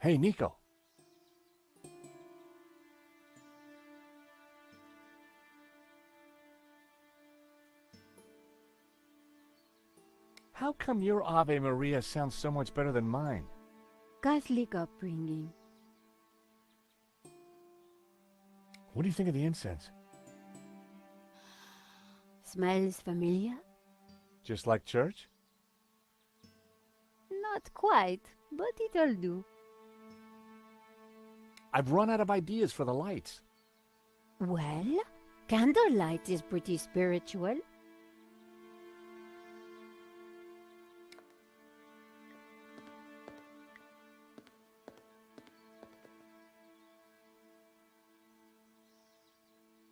Hey, Nico. How come your Ave Maria sounds so much better than mine? Catholic upbringing. What do you think of the incense? Smells familiar? Just like church? Not quite, but it'll do. I've run out of ideas for the lights. Well, candlelight is pretty spiritual.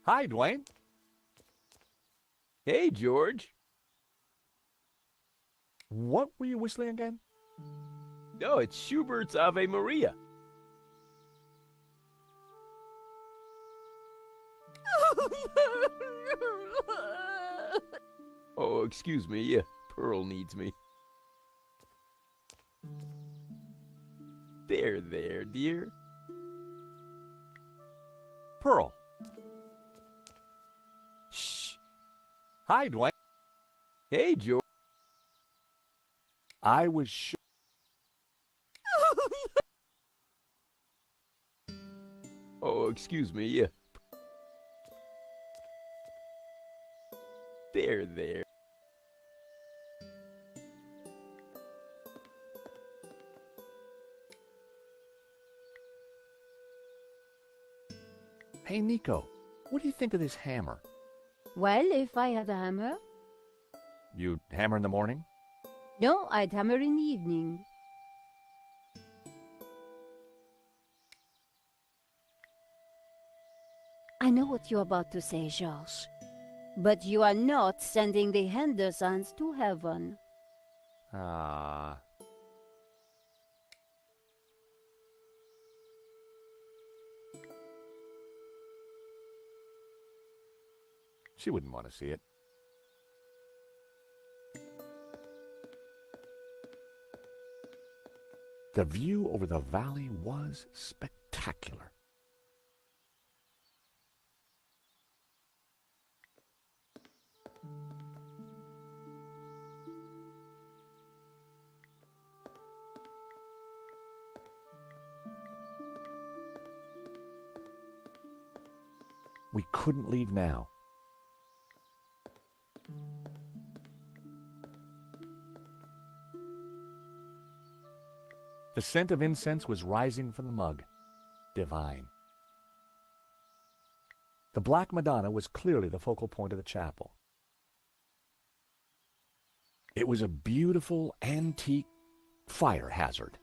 Hi, Dwayne. Hey, George. What were you whistling again? Oh, it's Schubert's Ave Maria. Oh, excuse me. Yeah, Pearl needs me. There, dear. Pearl. Shh. Hi, Dwayne. Hey, George. I was sure. Oh, excuse me. Yeah. There. Hey, Nico. What do you think of this hammer? Well, if I had a hammer? You hammer in the morning? No, I'd hammer in the evening. I know what you're about to say, Georges. But you are not sending the Hendersons to heaven. Ah. She wouldn't want to see it. The view over the valley was spectacular. We couldn't leave now. The scent of incense was rising from the mug. Divine. The Black Madonna was clearly the focal point of the chapel. It was a beautiful, antique fire hazard.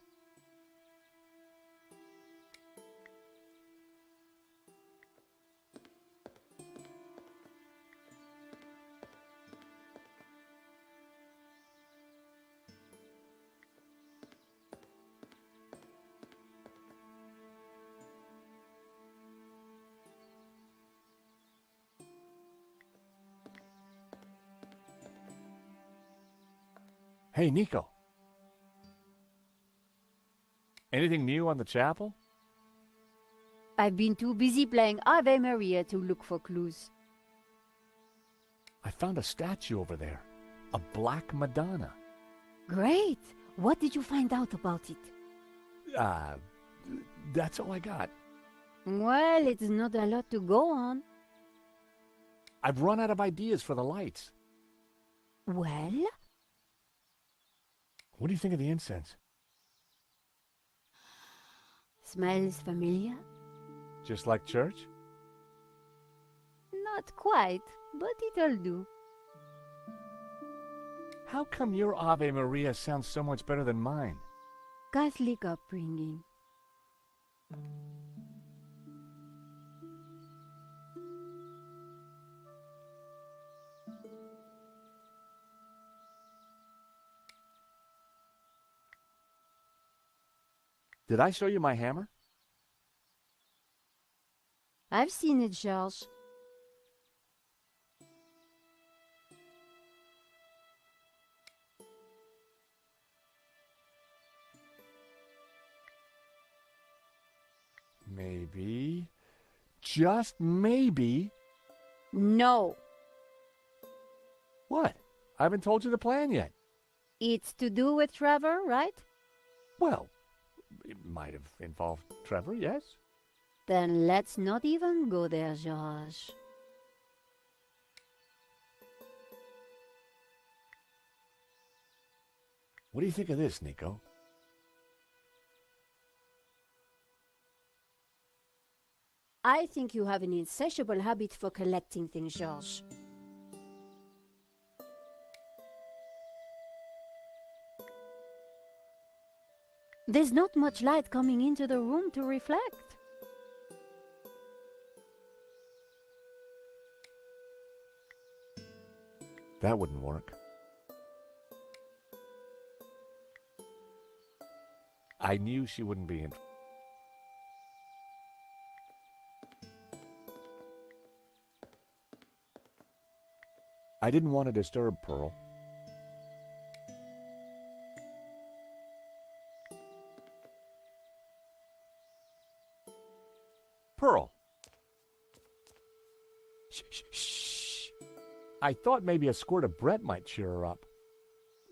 Hey, Nico. Anything new on the chapel? I've been too busy playing Ave Maria to look for clues. I found a statue over there. A Black Madonna. Great! What did you find out about it? That's all I got. Well, it's not a lot to go on. I've run out of ideas for the lights. Well? What do you think of the incense? Smells familiar? Just like church? Not quite, but it'll do. How come your Ave Maria sounds so much better than mine? Catholic upbringing. Did I show you my hammer? I've seen it, Georges. maybe, just maybe... No. What? I haven't told you the plan yet. It's to do with Trevor, right? Well, it might have involved Trevor, yes. Then let's not even go there, George. What do you think of this, Nico? I think you have an insatiable habit for collecting things, George. There's not much light coming into the room to reflect. That wouldn't work. I knew she wouldn't be in. I didn't want to disturb Pearl. Pearl. Shh, shh, shh. I thought maybe a squirt of Brett might cheer her up.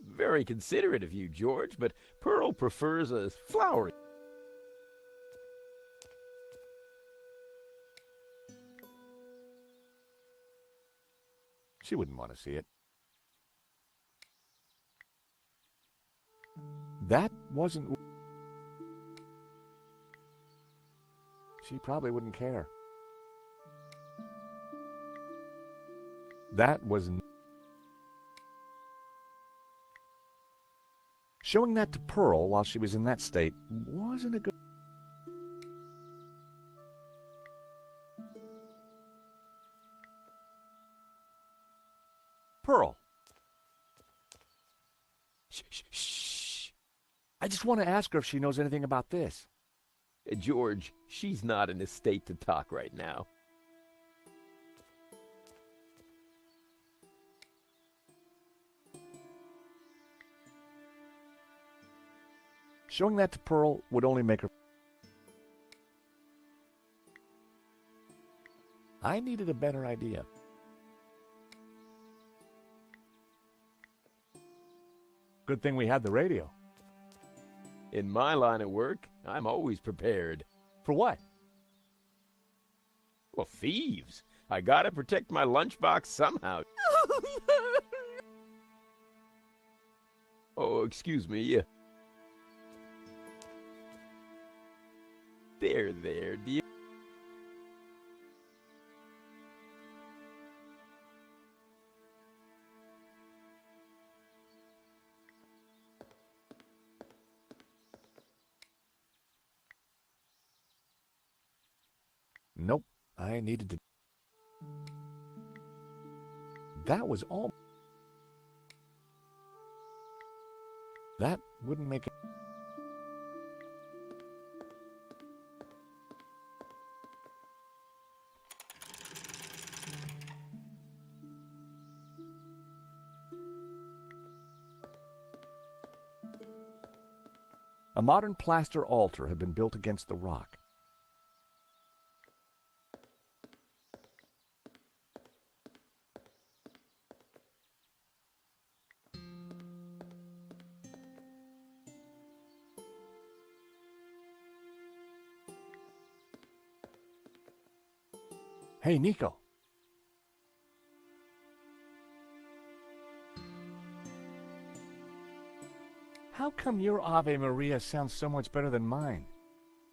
Very considerate of you, George, but Pearl prefers a flowery. She wouldn't want to see it. That wasn't... She probably wouldn't care. That was... Showing that to Pearl while she was in that state wasn't a good... Pearl. Shh, shh, shh. I just want to ask her if she knows anything about this. George, she's not in a state to talk right now. Showing that to Pearl would only make her... I needed a better idea. Good thing we had the radio. In my line of work, I'm always prepared. For what? Well, thieves. I gotta protect my lunchbox somehow. Oh, excuse me. There, dear. Nope, I needed to... That was all... That wouldn't make it... A modern plaster altar had been built against the rock. Hey, Nico. How come your Ave Maria sounds so much better than mine?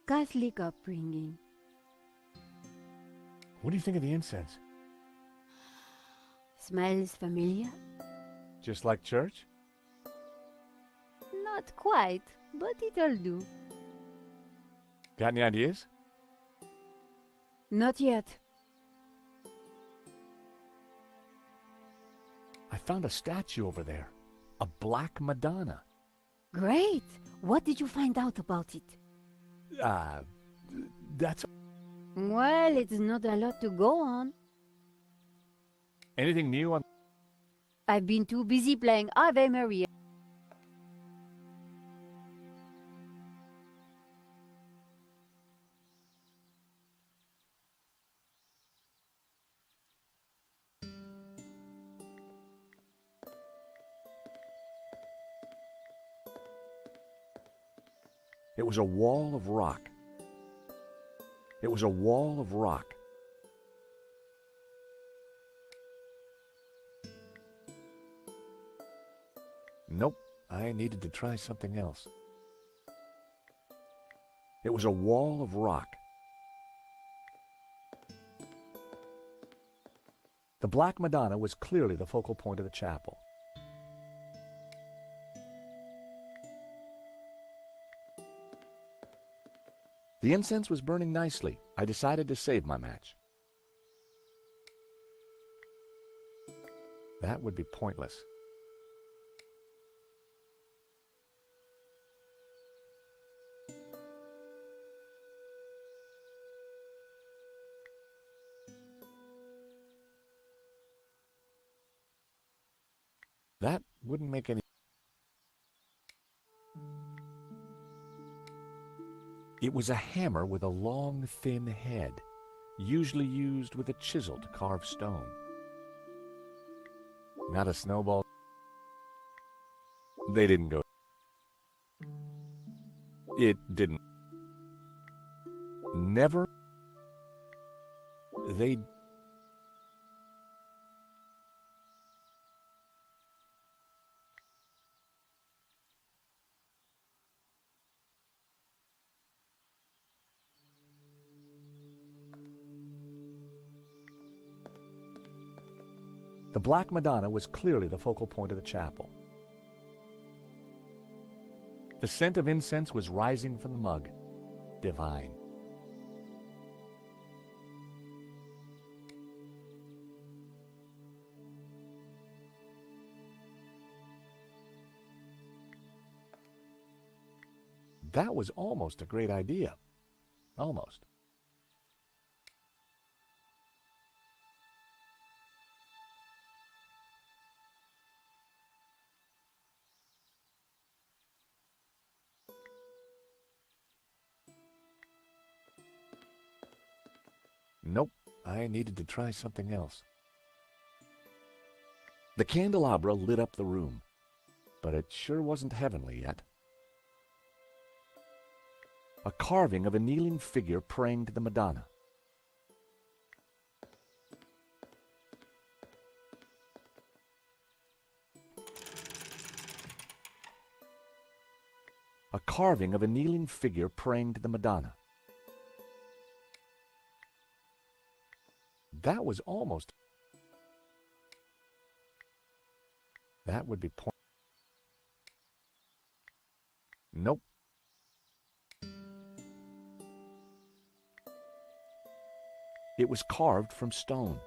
Catholic upbringing. What do you think of the incense? Smells familiar? Just like church? Not quite, but it'll do. Got any ideas? Not yet. I found a statue over there. A black Madonna. Great! What did you find out about it? That's... Well, it's not a lot to go on. Anything new on... I've been too busy playing Ave Maria. It was a wall of rock. It was a wall of rock. Nope, I needed to try something else. It was a wall of rock. The Black Madonna was clearly the focal point of the chapel. The incense was burning nicely. I decided to save my match. That would be pointless. That wouldn't make any... It was a hammer with a long, thin head, usually used with a chisel to carve stone. Not a snowball. They didn't go. It didn't. Never. They... The Black Madonna was clearly the focal point of the chapel. The scent of incense was rising from the mug. Divine. That was almost a great idea. Almost. Nope, I needed to try something else. The candelabra lit up the room, but it sure wasn't heavenly yet. A carving of a kneeling figure praying to the Madonna. A carving of a kneeling figure praying to the Madonna. That was almost... That would be point... Nope. It was carved from stone.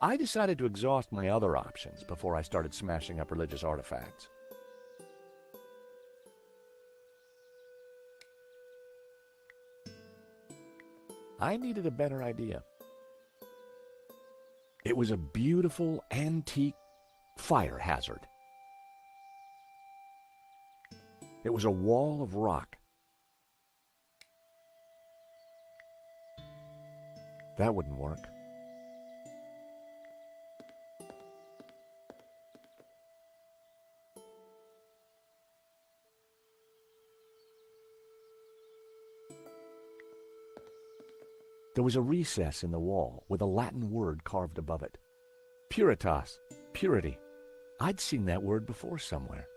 I decided to exhaust my other options before I started smashing up religious artifacts. I needed a better idea. It was a beautiful antique fire hazard. It was a wall of rock. That wouldn't work. There was a recess in the wall with a Latin word carved above it. Puritas, purity. I'd seen that word before somewhere.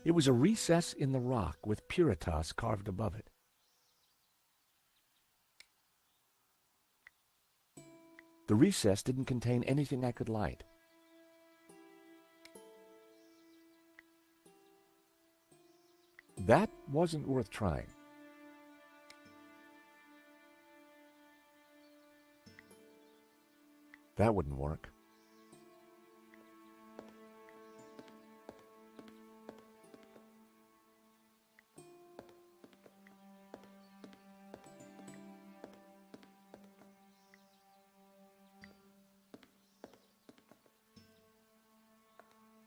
It was a recess in the rock with Puritas carved above it. The recess didn't contain anything I could light. That wasn't worth trying. That wouldn't work.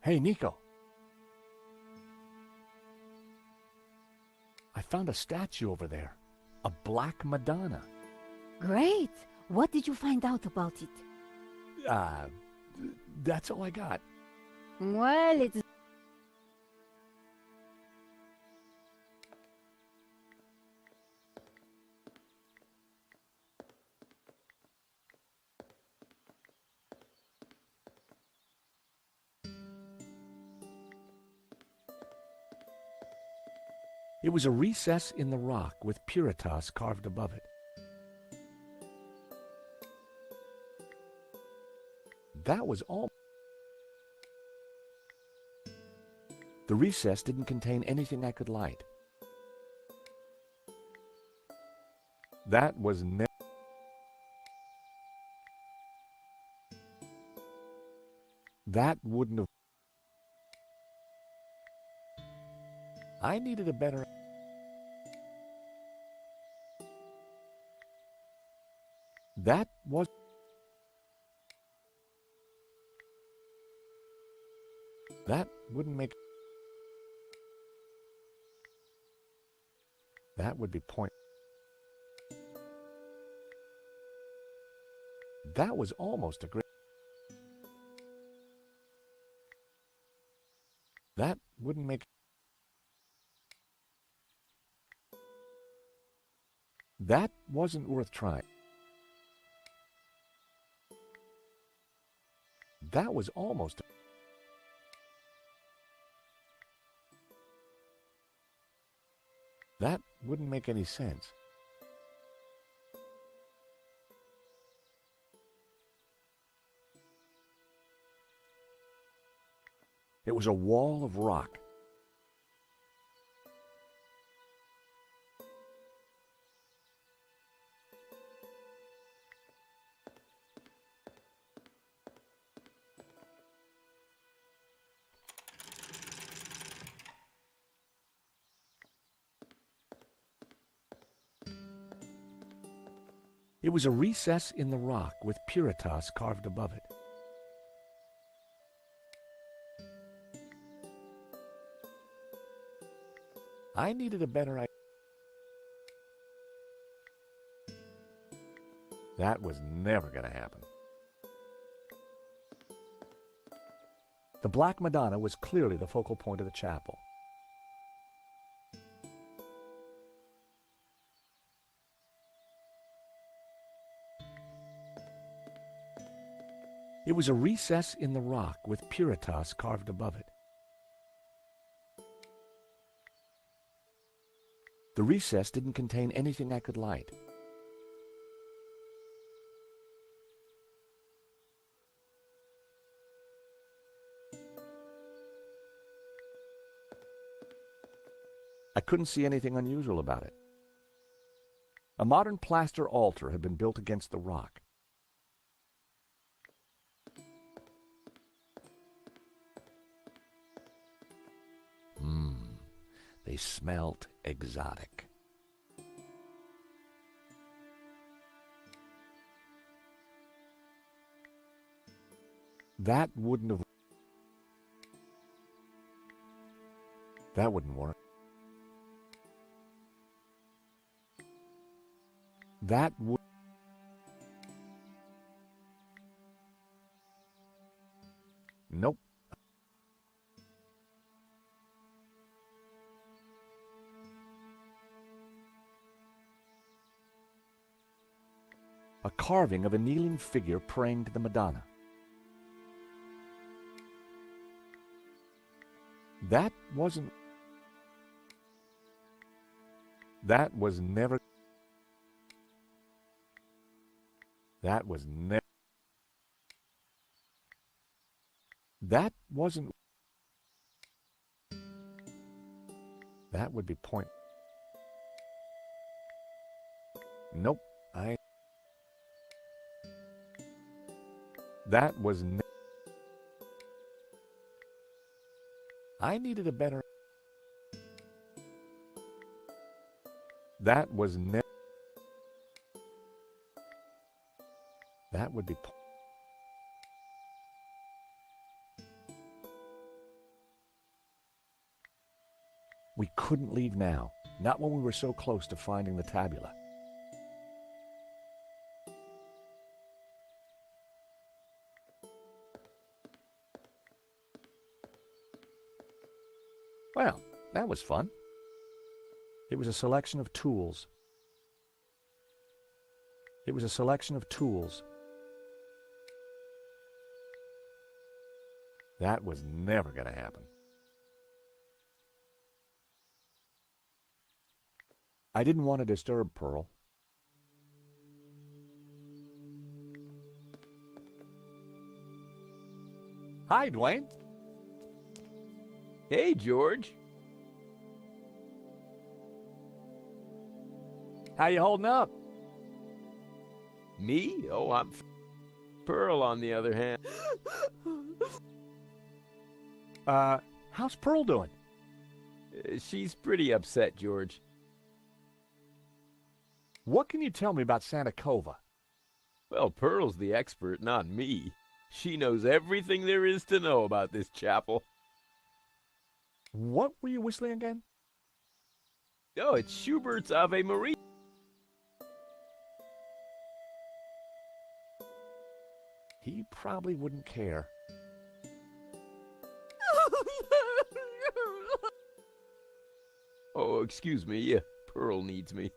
Hey, Nico. I found a statue over there. A Black Madonna. Great! What did you find out about it? That's all I got. Well, it's... It was a recess in the rock with Puritas carved above it. That was all. The recess didn't contain anything I could light. That was never. That wouldn't have. I needed a better. That was. That wouldn't make. That would be point. That was almost a great. That wouldn't make. That wasn't worth trying. That was almost. That wouldn't make any sense. It was a wall of rock. It was a recess in the rock with Puritas carved above it. I needed a better idea. That was never going to happen. The Black Madonna was clearly the focal point of the chapel. It was a recess in the rock with Puritas carved above it. The recess didn't contain anything I could light. I couldn't see anything unusual about it. A modern plaster altar had been built against the rock. They smelt exotic. That wouldn't have. That wouldn't work. That would. Nope. A carving of a kneeling figure praying to the Madonna. That wasn't. That was never. That was never. That wasn't. That would be point. Nope. That was. I needed a better. That was. That would be. We couldn't leave now, not when we were so close to finding the tabula. Well, that was fun. It was a selection of tools. It was a selection of tools. That was never going to happen. I didn't want to disturb Pearl. Hi, Dwayne. Hey, George. How you holding up? Me? Oh, I'm Pearl, on the other hand. How's Pearl doing? She's pretty upset, George. What can you tell me about Santa Cova? Well, Pearl's the expert, not me. She knows everything there is to know about this chapel. What were you whistling again? Oh, it's Schubert's Ave Maria. He probably wouldn't care. Oh, excuse me. Yeah, Pearl needs me.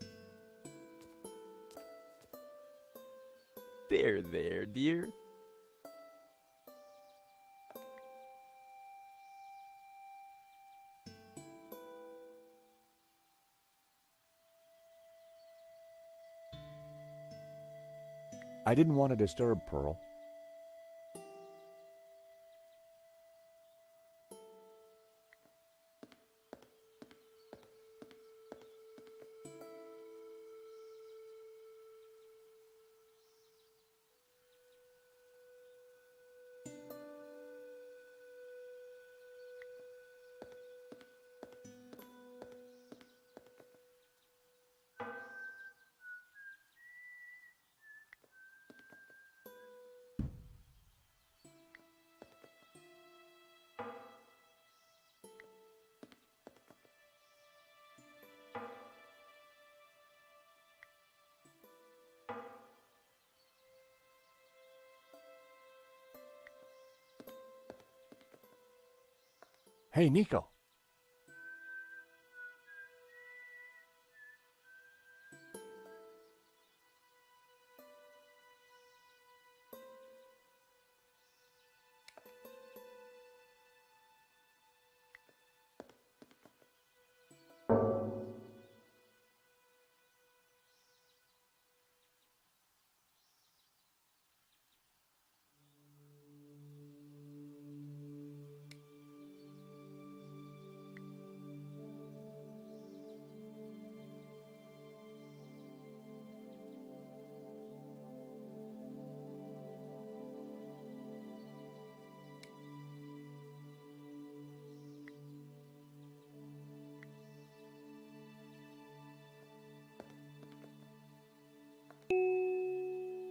There, dear. I didn't want to disturb Pearl. Hey, Nico.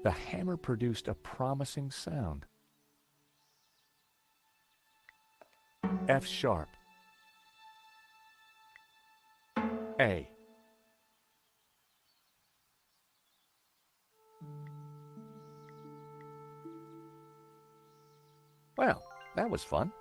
The hammer produced a promising sound. F sharp. A. Well, that was fun.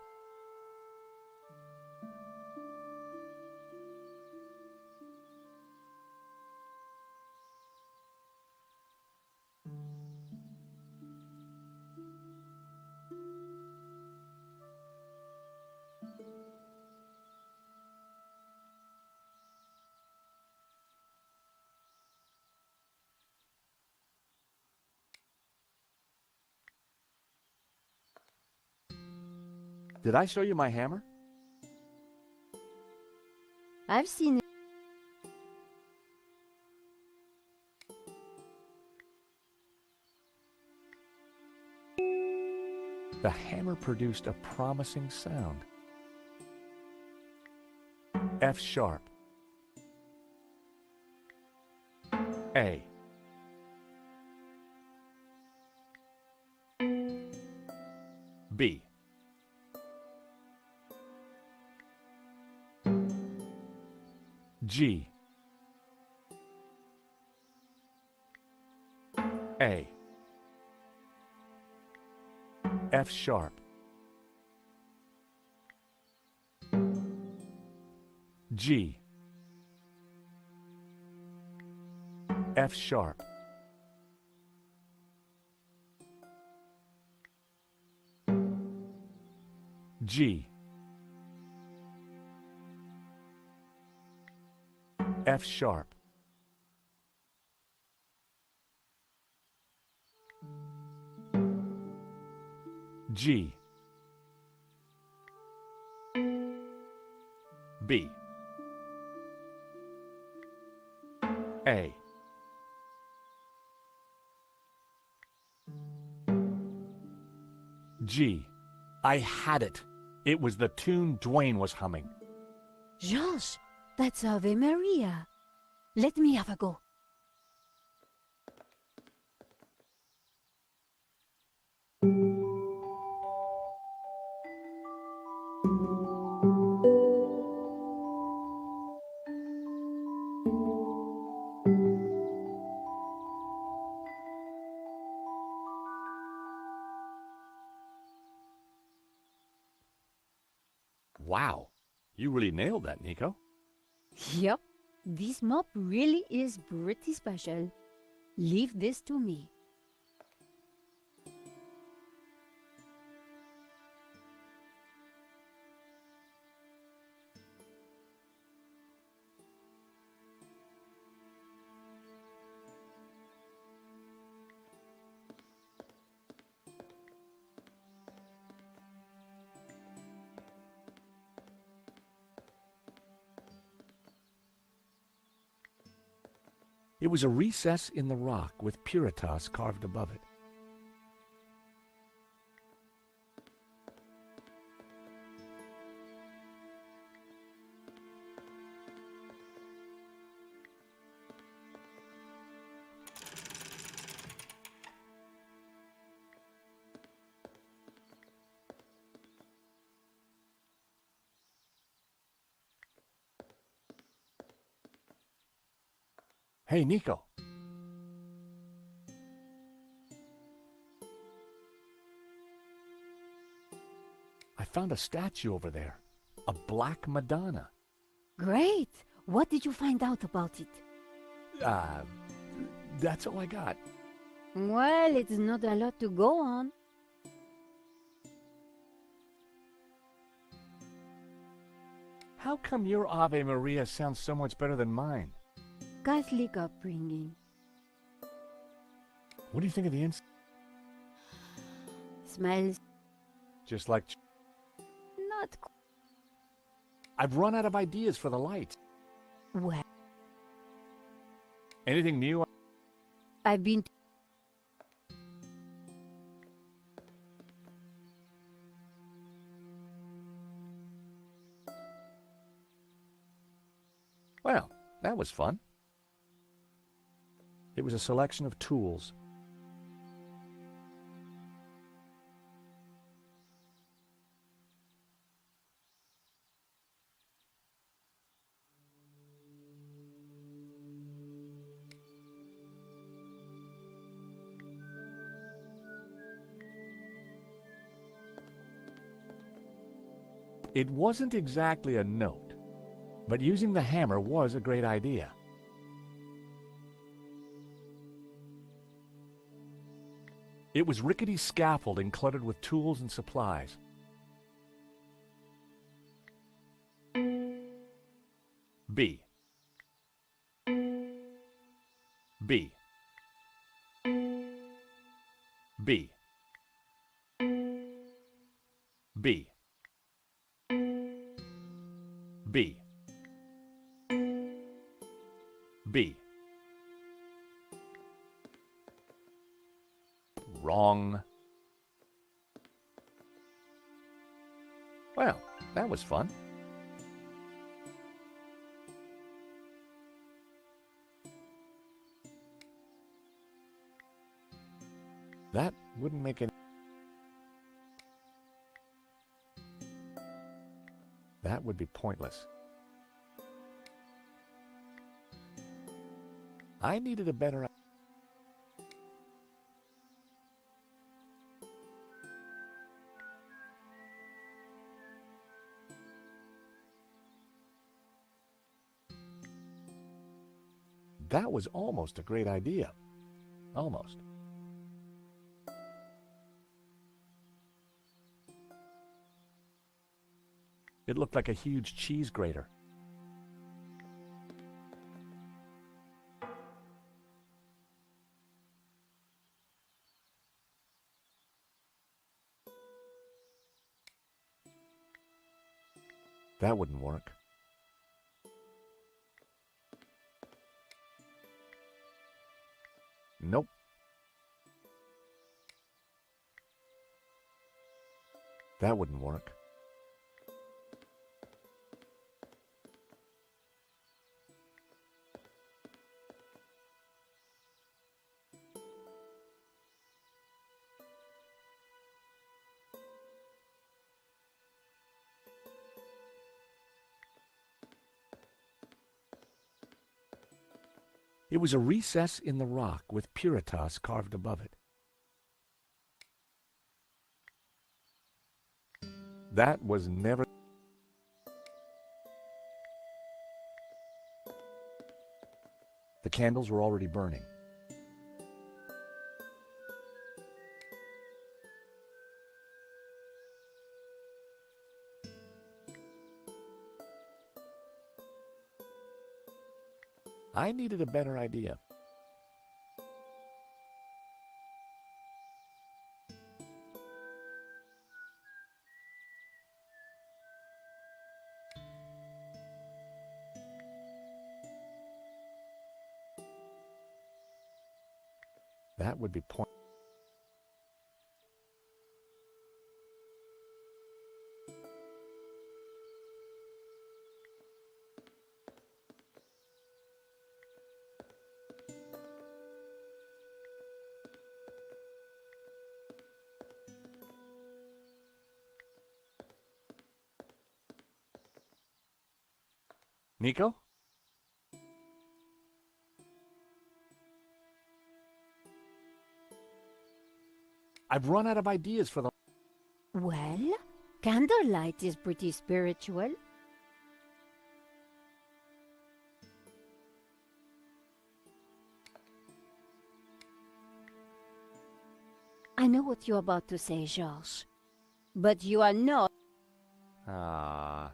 Did I show you my hammer? I've seen it. The hammer produced a promising sound. F sharp. A. B. G. A. F sharp. G. F sharp. G. F sharp. G. B. A. G. I had it. It was the tune Dwayne was humming. Georges, that's Ave Maria. Let me have a go. Wow, you really nailed that, Nico. Yep, this mop really is pretty special. Leave this to me. It was a recess in the rock with Puritas carved above it. Hey, Nico. I found a statue over there. A black Madonna. Great! What did you find out about it? That's all I got. Well, it's not a lot to go on. How come your Ave Maria sounds so much better than mine? Catholic upbringing. What do you think of the Smells Just like... not I've run out of ideas for the lights. well. Anything new? I've been Well, that was fun. It was a selection of tools. It wasn't exactly a note, but using the hammer was a great idea. It was rickety scaffolding cluttered with tools and supplies. B. B. B. B. B. B. Wrong. Well, that was fun. That wouldn't make any... That would be pointless. I needed a better... That was almost a great idea. Almost. It looked like a huge cheese grater. That wouldn't work. Nope. That wouldn't work. It was a recess in the rock with Puritas carved above it. That was never... The candles were already burning. I needed a better idea. That would be point. Nico? I've run out of ideas for the... Well, candlelight is pretty spiritual. I know what you're about to say, Georges. But you are not... Ah...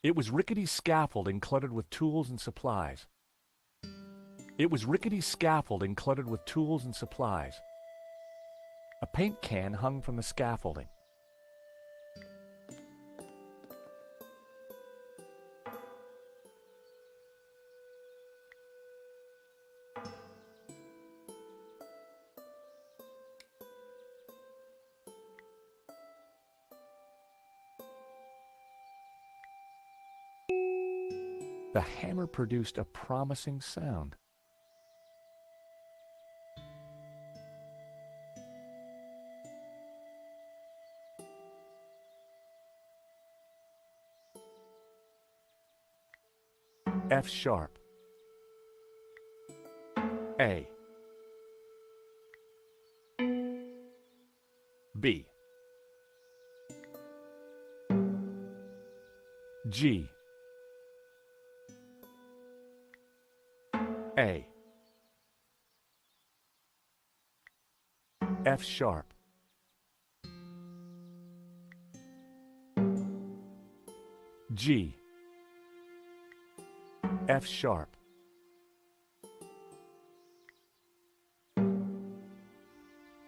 It was rickety scaffolding cluttered with tools and supplies. It was rickety scaffolding cluttered with tools and supplies. A paint can hung from the scaffolding. The hammer produced a promising sound. F sharp. A. B. G. A. F sharp. G. F sharp.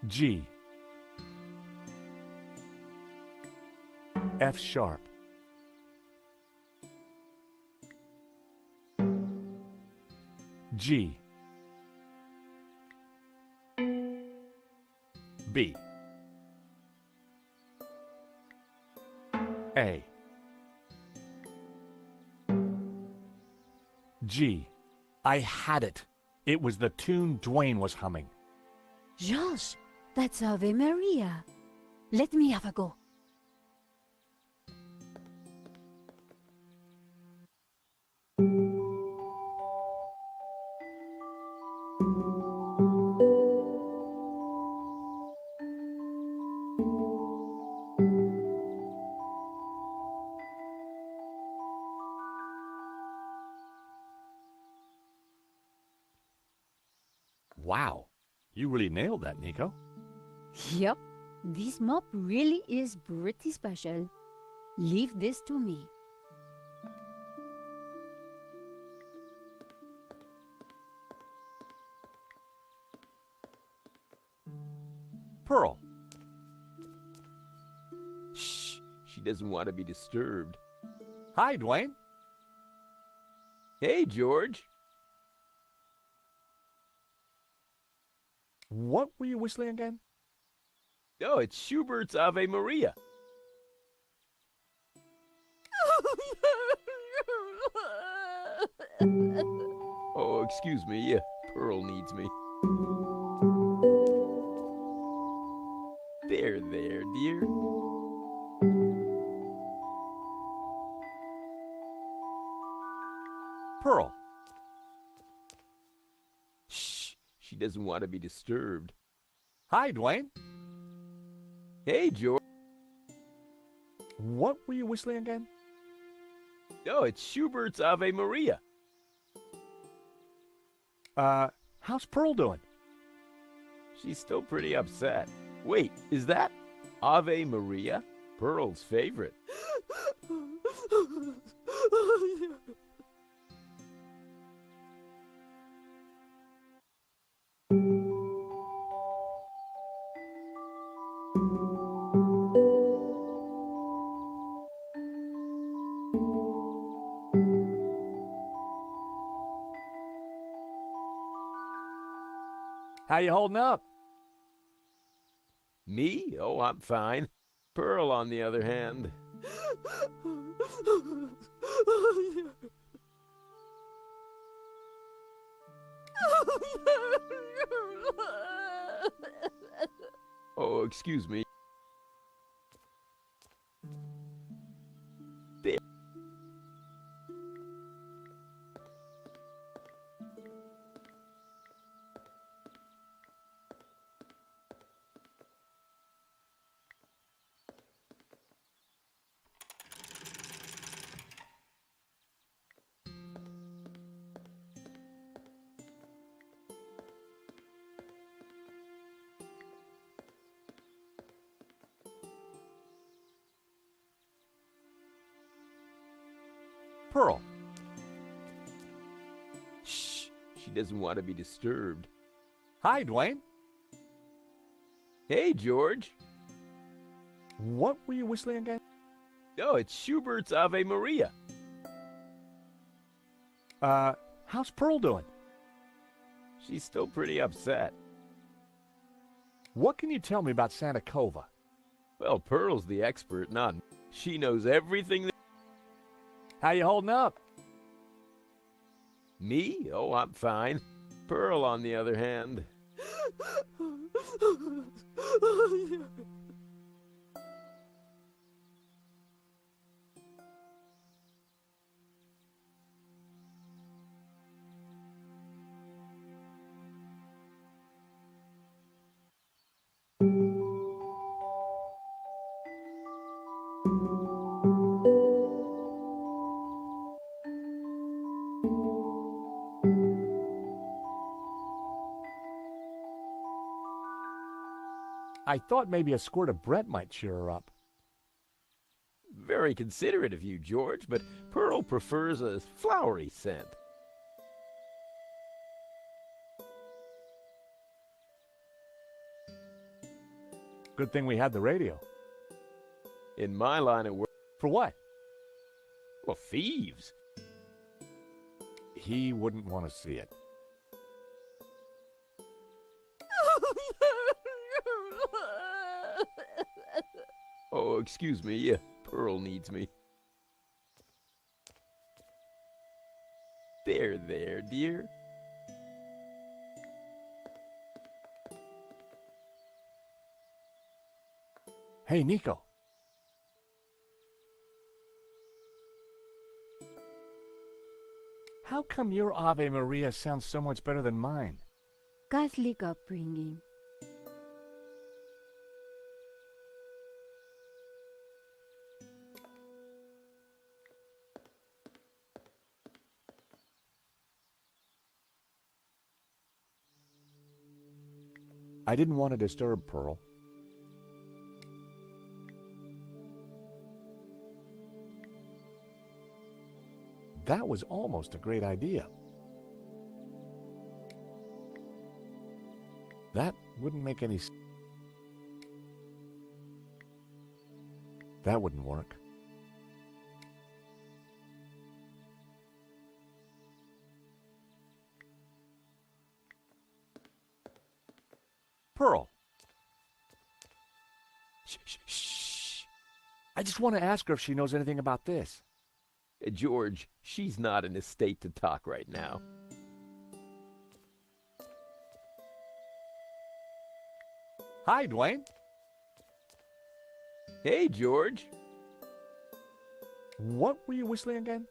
G. F sharp. G. B. A. G. I had it. It was the tune Dwayne was humming. Georges, that's Ave Maria. Let me have a go. You really nailed that, Nico. Yep, this mop really is pretty special. Leave this to me. Pearl. Shh, she doesn't want to be disturbed. Hi, Dwayne. Hey, George. What were you whistling again? Oh, it's Schubert's Ave Maria. Oh, excuse me. Pearl needs me. There, dear. Pearl. Shh, she doesn't want to be disturbed. Hi, Dwayne. Hey, George. What were you whistling again? Oh, it's Schubert's Ave Maria. How's Pearl doing? She's still pretty upset. Wait, is that Ave Maria? Pearl's favorite. How you holding up? Me? Oh, I'm fine. Pearl, on the other hand. Oh, excuse me. There. Pearl. Shh, she doesn't want to be disturbed. Hi, Dwayne. Hey, George. What were you whistling again? Oh, it's Schubert's Ave Maria. How's Pearl doing? She's still pretty upset. What can you tell me about Santa Cova? Well, Pearl's the expert, not me. She knows everything. How you holding up? Me? Oh, I'm fine. Pearl, on the other hand. I thought maybe a squirt of Brett might cheer her up. Very considerate of you, George, but Pearl prefers a flowery scent. Good thing we had the radio. In my line of work, For what? well, thieves. He wouldn't want to see it. Oh, excuse me. Pearl needs me. There, dear. Hey, Nico. How come your Ave Maria sounds so much better than mine? Catholic upbringing. I didn't want to disturb Pearl. That was almost a great idea. That wouldn't make any sense. That wouldn't work. Pearl. Shh. I just want to ask her if she knows anything about this. George, she's not in a state to talk right now. Hi, Dwayne. Hey, George. What were you whistling again?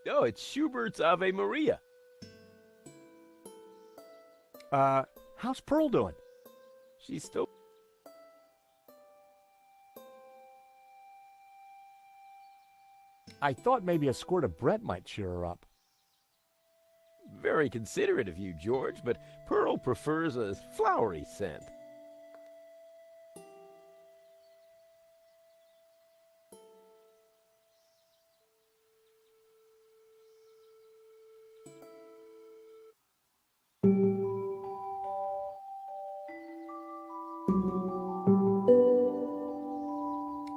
Oh, it's Schubert's Ave Maria. How's Pearl doing? She's still... I thought maybe a squirt of Brett might cheer her up. Very considerate of you, George, but Pearl prefers a flowery scent.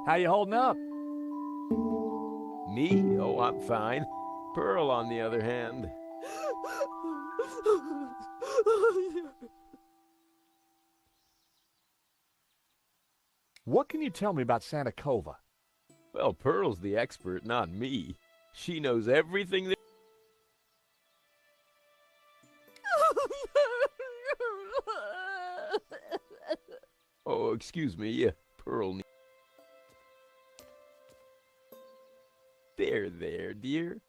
How you holding up? Me? Oh, I'm fine. Pearl, on the other hand... What can you tell me about Santa Cova? Well, Pearl's the expert, not me. She knows everything there... Oh, excuse me, Pearl... There, dear.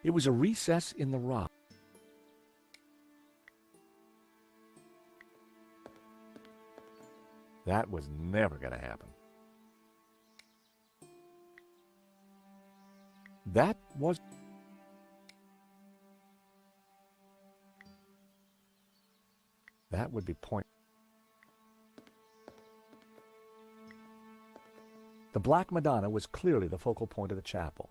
It was a recess in the rock. That was never going to happen. That was... That would be point. The Black Madonna was clearly the focal point of the chapel.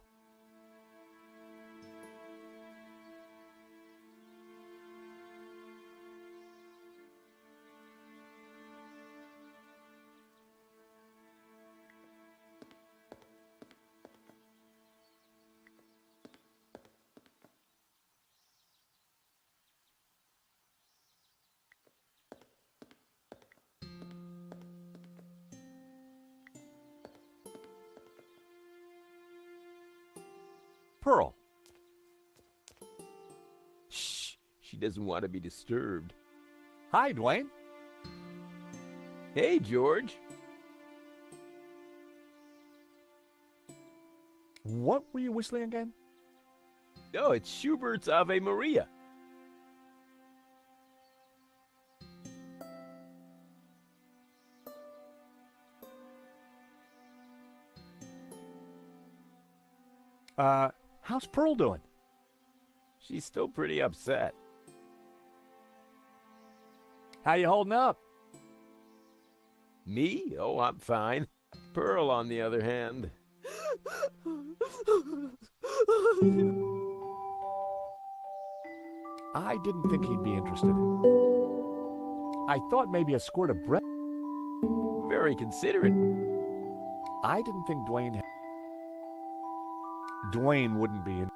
Pearl. Shh, she doesn't want to be disturbed. Hi, Dwayne. Hey, George. What were you whistling again? Oh, it's Schubert's Ave Maria. How's Pearl doing? She's still pretty upset. How you holding up? Me? Oh, I'm fine. Pearl, on the other hand... I didn't think he'd be interested. I thought maybe a squirt of Brett. Very considerate. I didn't think Dwayne wouldn't be in.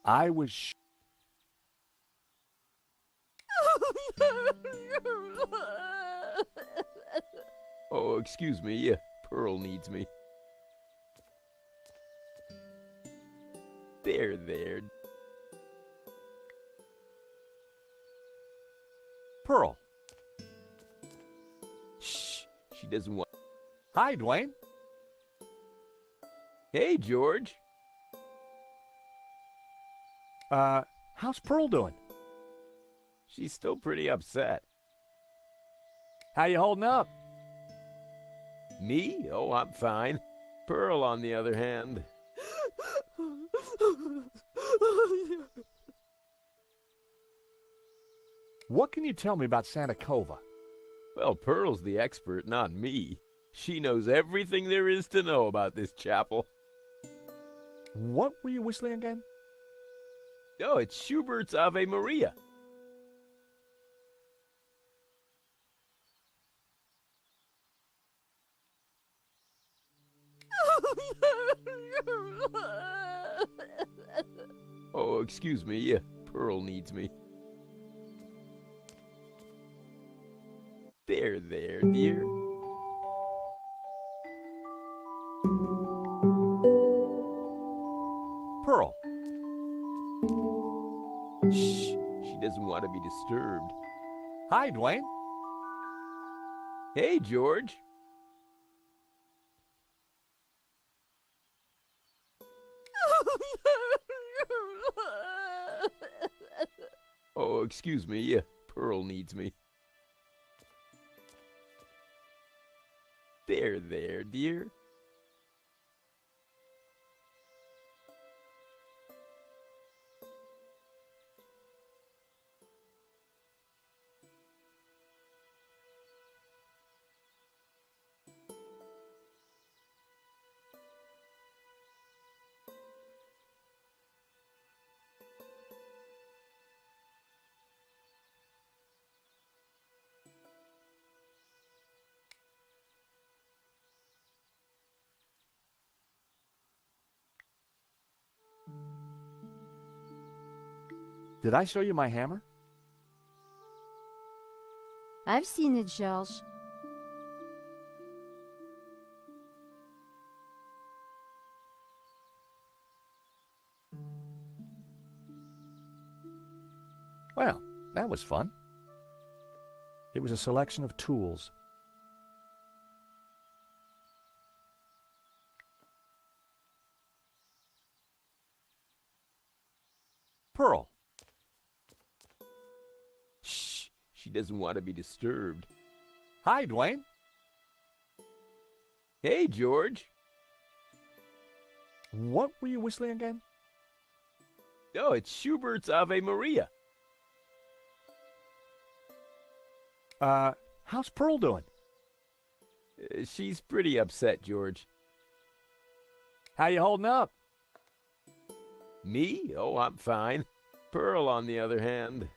I was Oh, excuse me, Pearl needs me. There. Pearl. Shh, she doesn't want... Hi, Dwayne. Hey, George. How's Pearl doing? She's still pretty upset. How you holding up? Me? Oh, I'm fine. Pearl, on the other hand... What can you tell me about Santa Cova? Well, Pearl's the expert, not me. She knows everything there is to know about this chapel. What were you whistling again? Oh, it's Schubert's Ave Maria. Oh, excuse me. Pearl needs me. There, dear. Pearl. Shh, she doesn't want to be disturbed. Hi, Dwayne. Hey, George. Oh, excuse me. Pearl needs me. There, dear. Did I show you my hammer? I've seen it, George. Well, that was fun. It was a selection of tools. Pearl. Shh, she doesn't want to be disturbed. Hi, Dwayne. Hey, George. What were you whistling again? Oh, it's Schubert's Ave Maria. How's Pearl doing? She's pretty upset, George. How you holding up? Me? Oh, I'm fine. Pearl, on the other hand...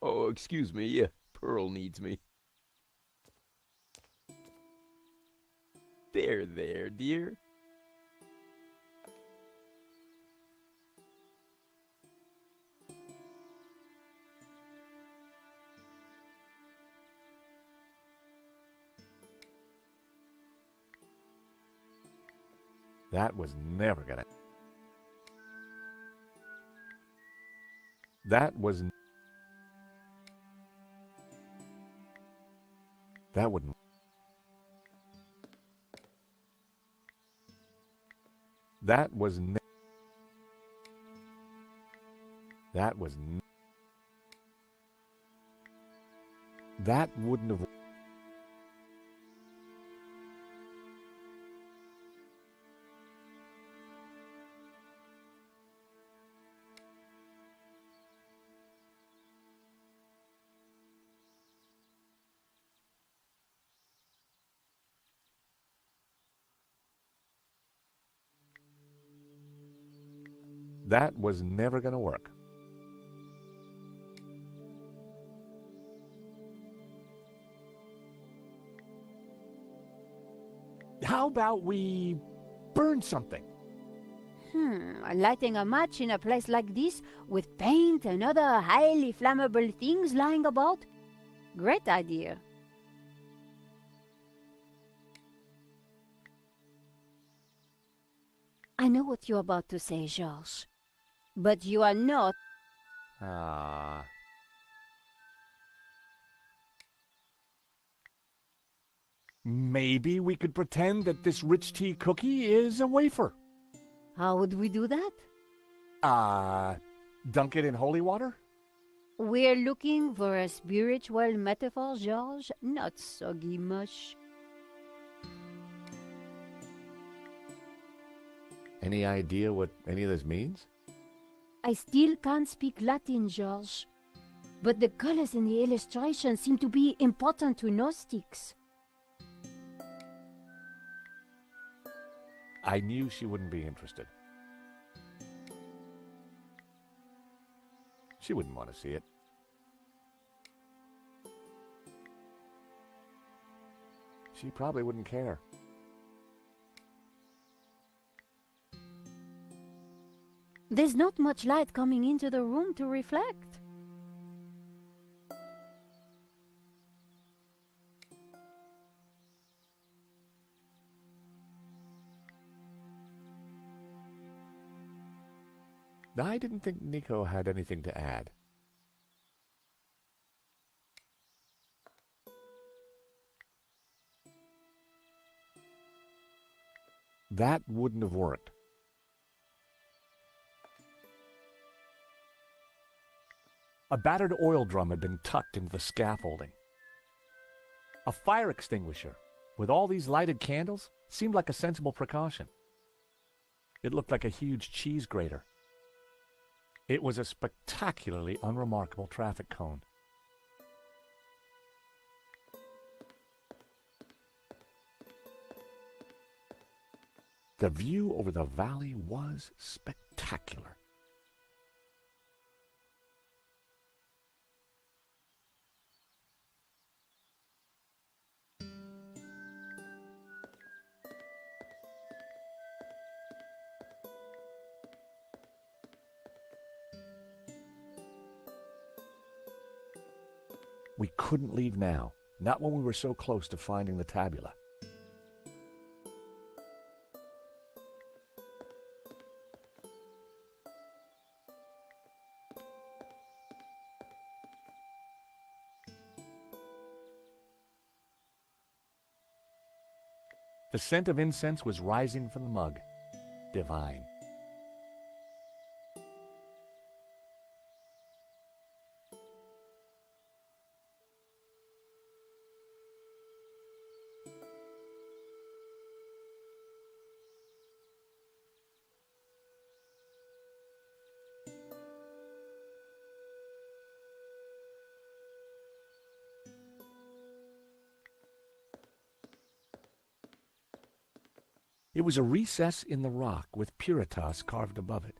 Oh, excuse me. Pearl needs me. There, dear. That was never gonna... That was... That wouldn't... That was... That was... That wouldn't have... That was never gonna work. How about we burn something? Lighting a match in a place like this with paint and other highly flammable things lying about? Great idea. I know what you're about to say, Georges. But you are not. Ah. Maybe we could pretend that this rich tea cookie is a wafer. How would we do that? Dunk it in holy water? We're looking for a spiritual metaphor, Georges, not soggy mush. Any idea what any of this means? I still can't speak Latin, Georges. But the colors in the illustration seem to be important to Gnostics. I knew she wouldn't be interested. She wouldn't want to see it. She probably wouldn't care. There's not much light coming into the room to reflect. I didn't think Nico had anything to add. That wouldn't have worked. A battered oil drum had been tucked into the scaffolding. A fire extinguisher, with all these lighted candles, seemed like a sensible precaution. It looked like a huge cheese grater. It was a spectacularly unremarkable traffic cone. The view over the valley was spectacular. We couldn't leave now, not when we were so close to finding the tabula. The scent of incense was rising from the mug. Divine. It was a recess in the rock with Puritas carved above it.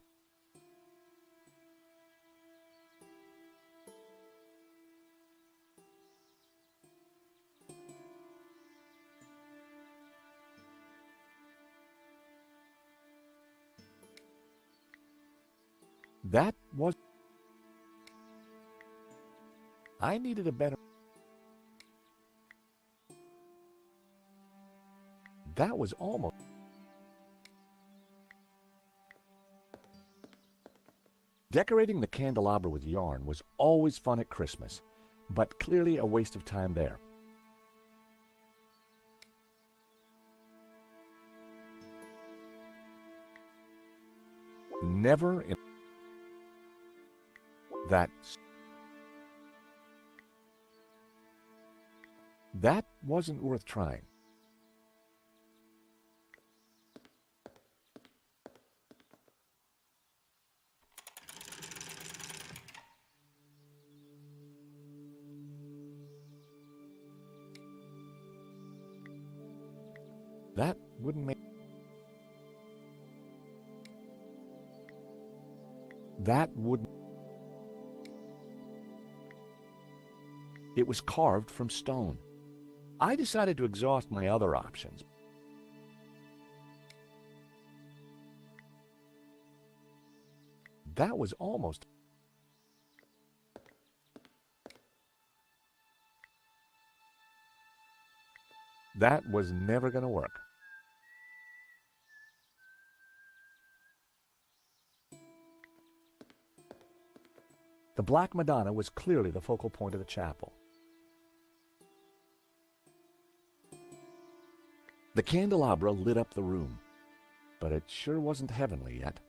That was... I needed a better... That was almost... Decorating the candelabra with yarn was always fun at Christmas, but clearly a waste of time there. Never in that wasn't worth trying. That wouldn't make... That wouldn't... It was carved from stone. I decided to exhaust my other options. That was almost... That was never going to work. The Black Madonna was clearly the focal point of the chapel. The candelabra lit up the room, but it sure wasn't heavenly yet.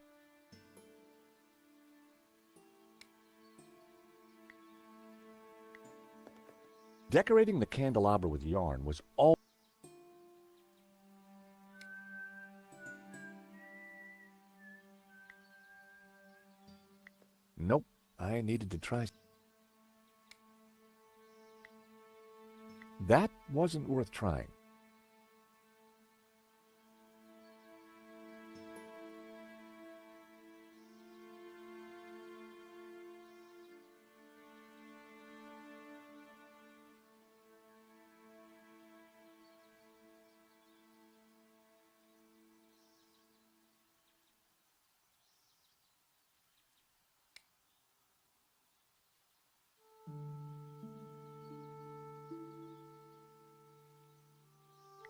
Decorating the candelabra with yarn was all... Nope, I needed to try. That wasn't worth trying.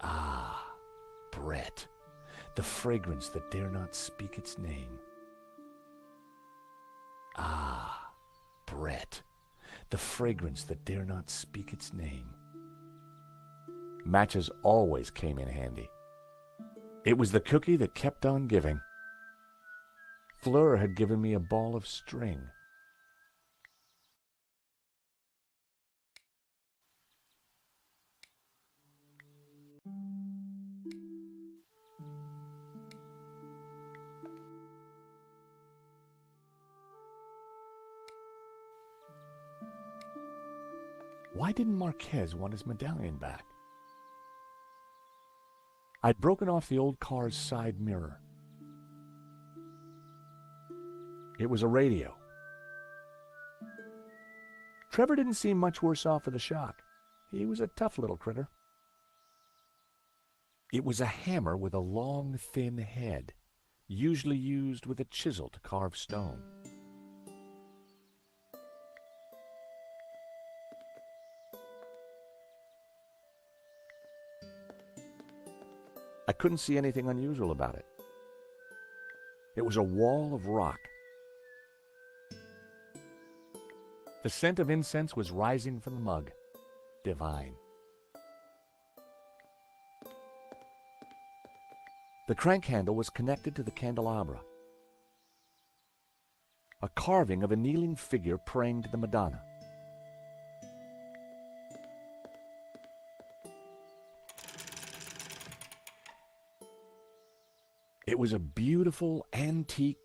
Ah, Brett, the fragrance that dare not speak its name. Ah, Brett, the fragrance that dare not speak its name. Matches always came in handy. It was the cookie that kept on giving. Fleur had given me a ball of string. Why didn't Marquez want his medallion back? I'd broken off the old car's side mirror. It was a radio. Trevor didn't seem much worse off for the shock. He was a tough little critter. It was a hammer with a long, thin head, usually used with a chisel to carve stone. I couldn't see anything unusual about it. It was a wall of rock. The scent of incense was rising from the mug. Divine. The crank handle was connected to the candelabra. A carving of a kneeling figure praying to the Madonna. It was a beautiful antique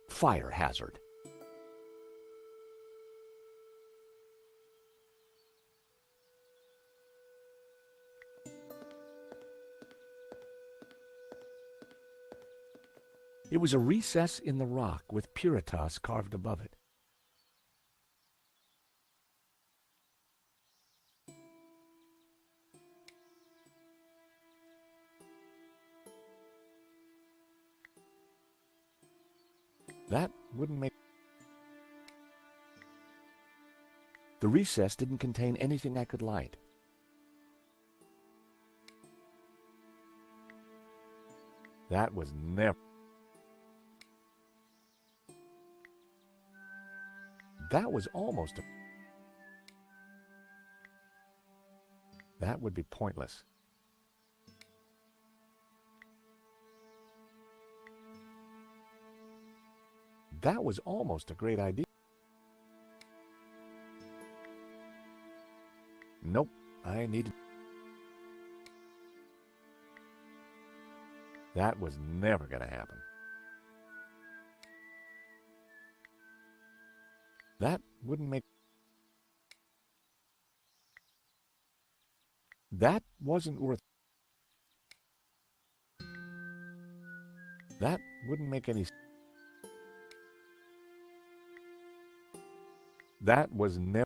fire hazard. It was a recess in the rock with Puritas carved above it. That wouldn't make... The recess didn't contain anything I could light. That was never... That was almost a... That would be pointless. That was almost a great idea. Nope, I needed... That was never going to happen. That wouldn't make... That wasn't worth... That wouldn't make any... That was never...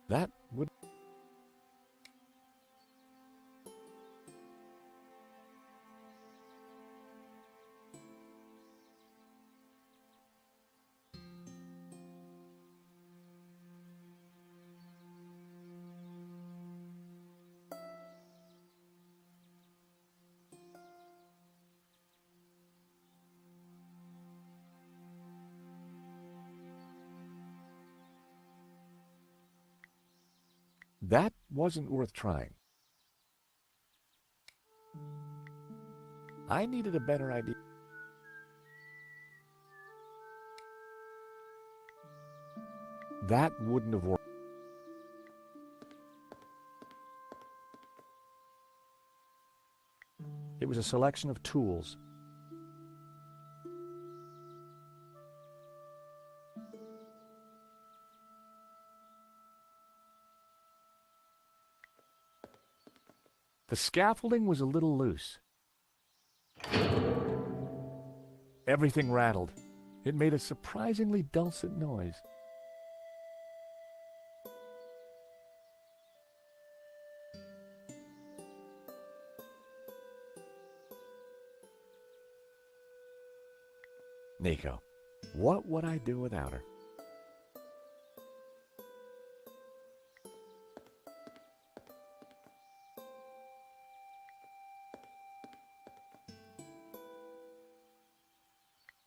That would... That wasn't worth trying. I needed a better idea. That wouldn't have worked. It was a selection of tools. The scaffolding was a little loose. Everything rattled. It made a surprisingly dulcet noise. Nico, what would I do without her?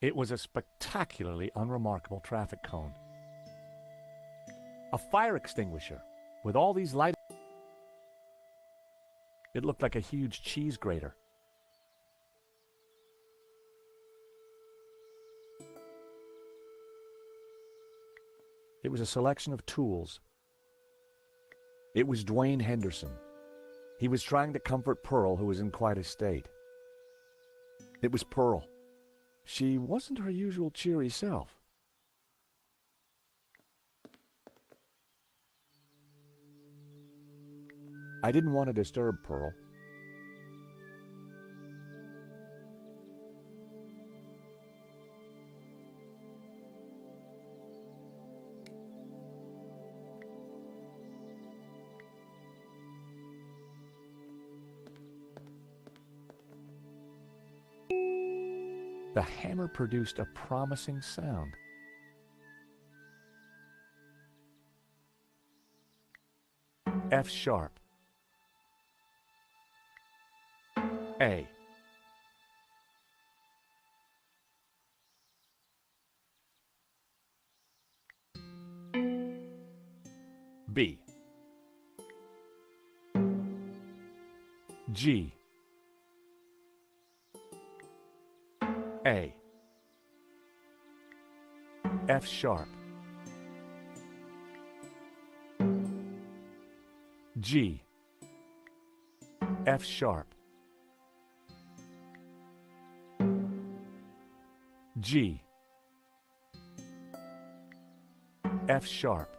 It was a spectacularly unremarkable traffic cone. A fire extinguisher with all these lights. It looked like a huge cheese grater. It was a selection of tools. It was Dwayne Henderson. He was trying to comfort Pearl, who was in quite a state. It was Pearl. She wasn't her usual cheery self. I didn't want to disturb Pearl. The hammer produced a promising sound. F sharp. A. B. G. A. F sharp. G. F sharp. G. F sharp.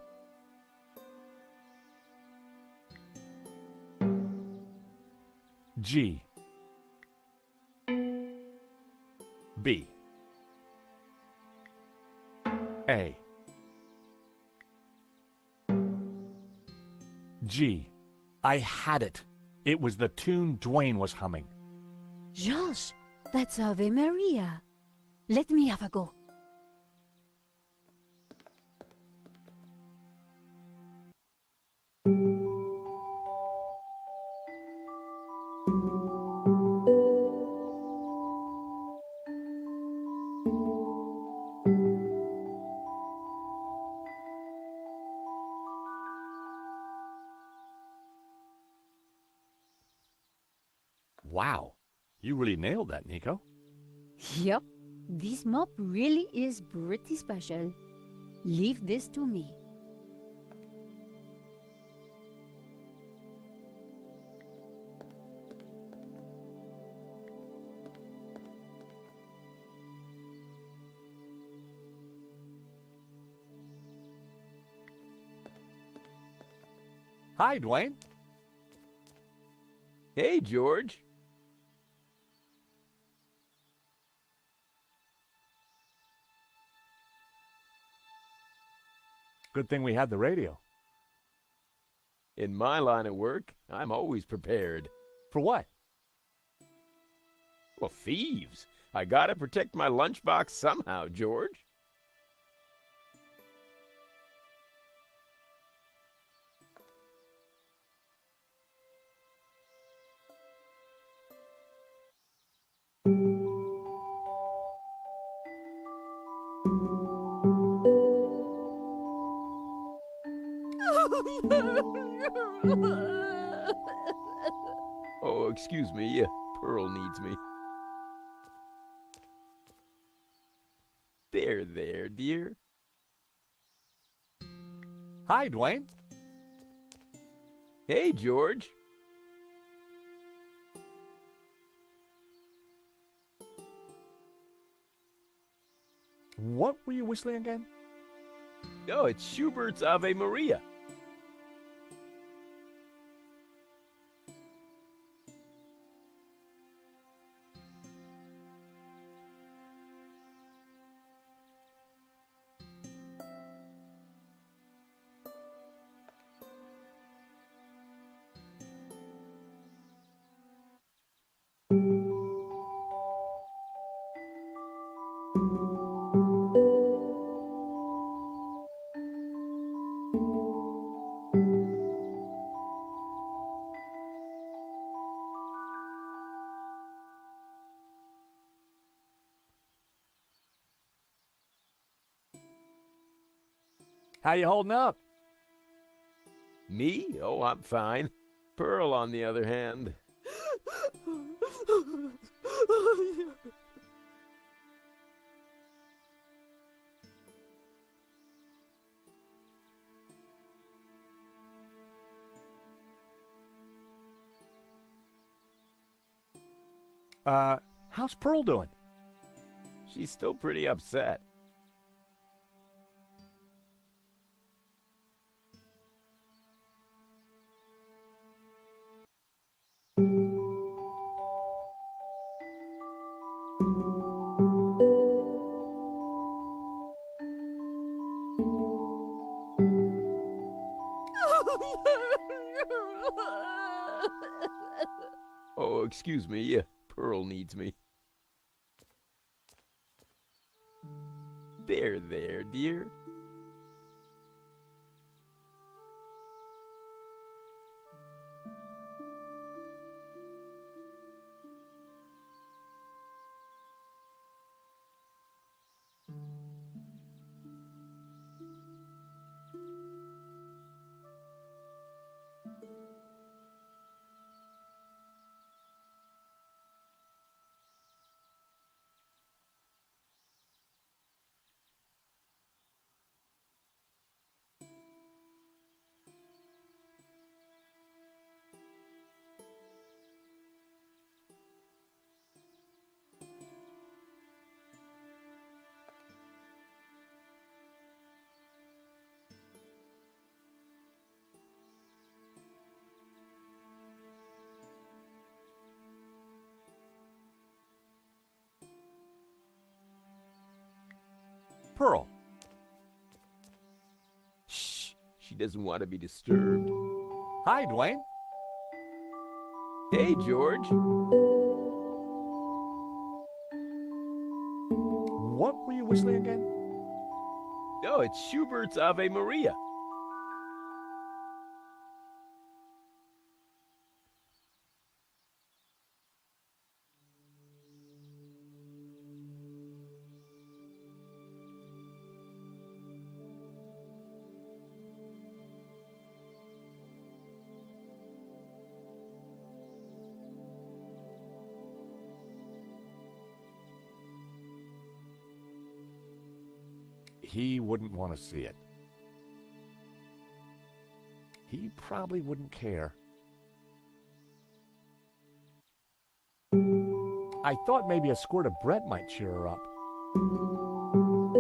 G. B. A. G. I had it. It was the tune Dwayne was humming. George, that's Ave Maria. Let me have a go. Wow, you really nailed that, Nico. Yep, this mop really is pretty special. Leave this to me. Hi, Dwayne. Hey, George. Good thing we had the radio. In my line of work, I'm always prepared. For what? Well, thieves. I gotta protect my lunchbox somehow, George. Oh, excuse me. Pearl needs me. There, dear. Hi, Dwayne. Hey, George. What were you whistling again? Oh, it's Schubert's Ave Maria. How you holding up? Me? Oh, I'm fine. Pearl, on the other hand. How's Pearl doing? She's still pretty upset. Oh, excuse me. Pearl needs me. There, dear. Pearl. Shh. She doesn't want to be disturbed. Hi, Dwayne. Hey, George. What were you whistling again? Oh, it's Schubert's Ave Maria. He wouldn't want to see it. He probably wouldn't care. I thought maybe a squirt of Brett might cheer her up.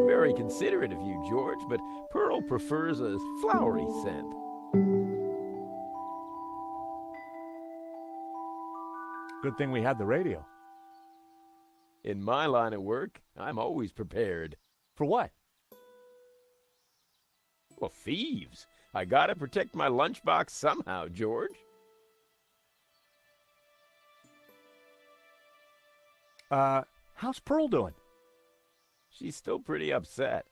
Very considerate of you, George, but Pearl prefers a flowery scent. Good thing we had the radio. In my line of work, I'm always prepared. For what? Well, thieves. I gotta protect my lunchbox somehow, George. How's Pearl doing? She's still pretty upset.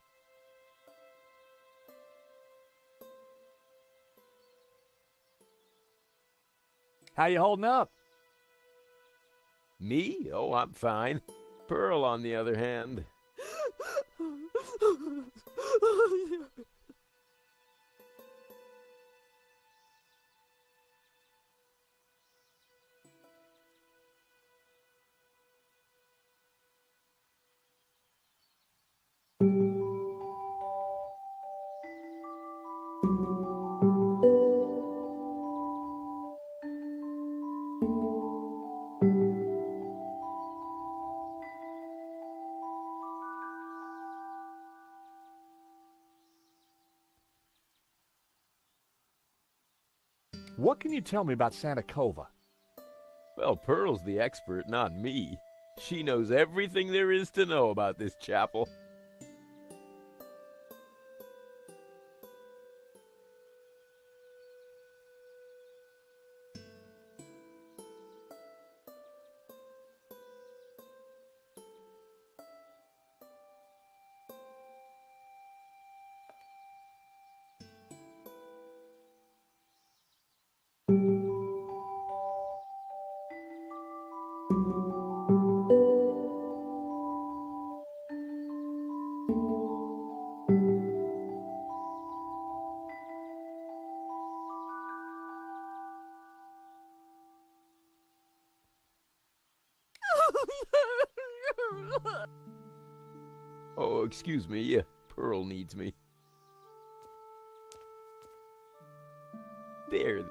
How you holding up? Me? Oh, I'm fine. Pearl, on the other hand. What can you tell me about Santa Cova? Well, Pearl's the expert, not me. She knows everything there is to know about this chapel. Oh, excuse me. Pearl needs me. There.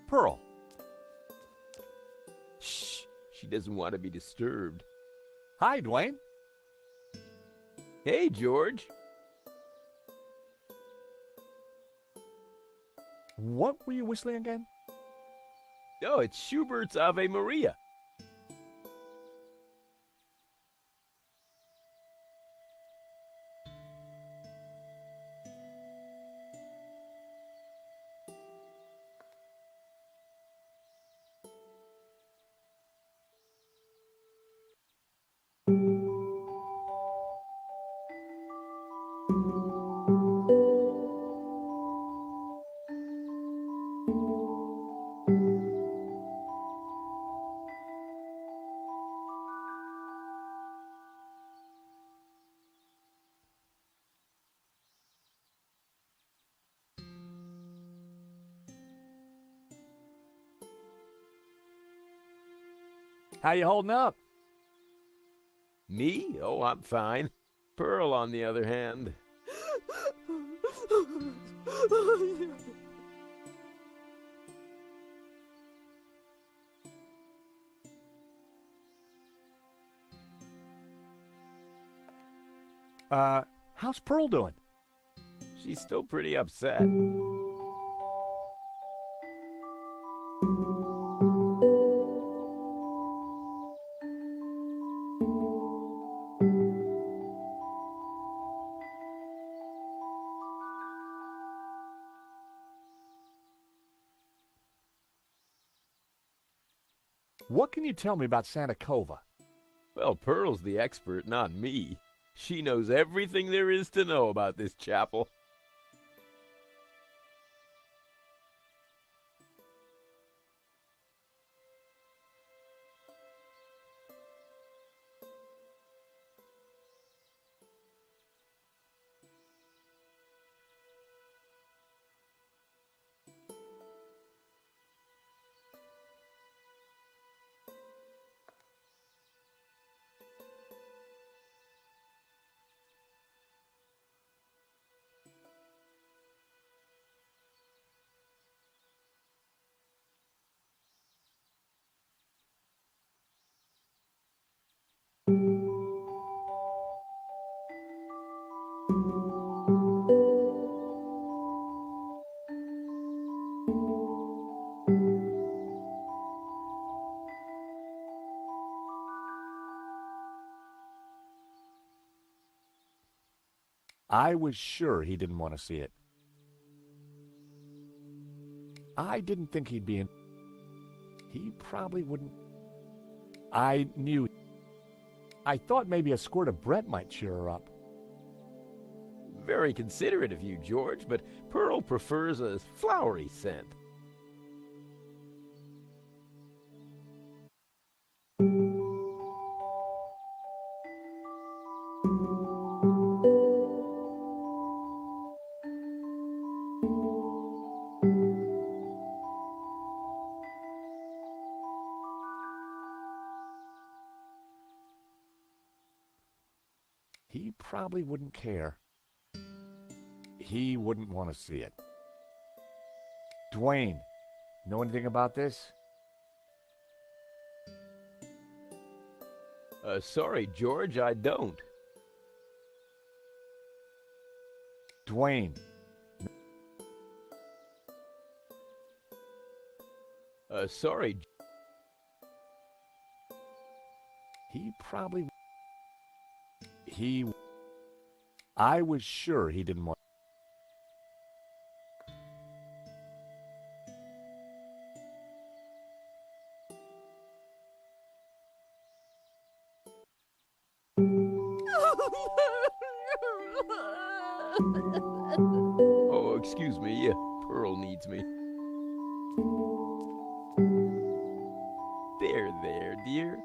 Pearl. Shh. She doesn't want to be disturbed. Hi, Dwayne. Hey, George. What were you whistling again? Oh, it's Schubert's Ave Maria. How you holding up? Me? Oh, I'm fine. Pearl, on the other hand. How's Pearl doing? She's still pretty upset. What can you tell me about Santa Cova? Well, Pearl's the expert, not me. She knows everything there is to know about this chapel. I was sure he didn't want to see it. I didn't think he'd be in. He probably wouldn't. I knew. I thought maybe a squirt of Brett might cheer her up. Very considerate of you, George, but Pearl prefers a flowery scent. He probably wouldn't care. He wouldn't want to see it. Dwayne, know anything about this? Sorry, George, I don't. Dwayne. Sorry. He probably. I was sure he didn't want. Oh, excuse me. Pearl needs me. There, dear.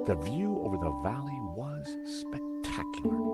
The view over the valley was spectacular.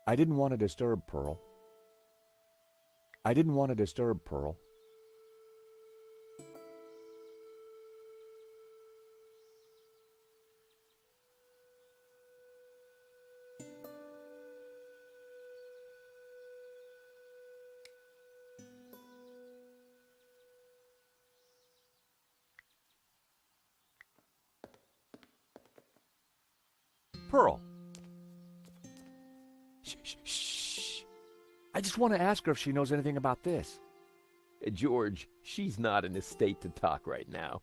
I didn't want to disturb Pearl. Pearl. Shh. I just want to ask her if she knows anything about this. George, she's not in a state to talk right now.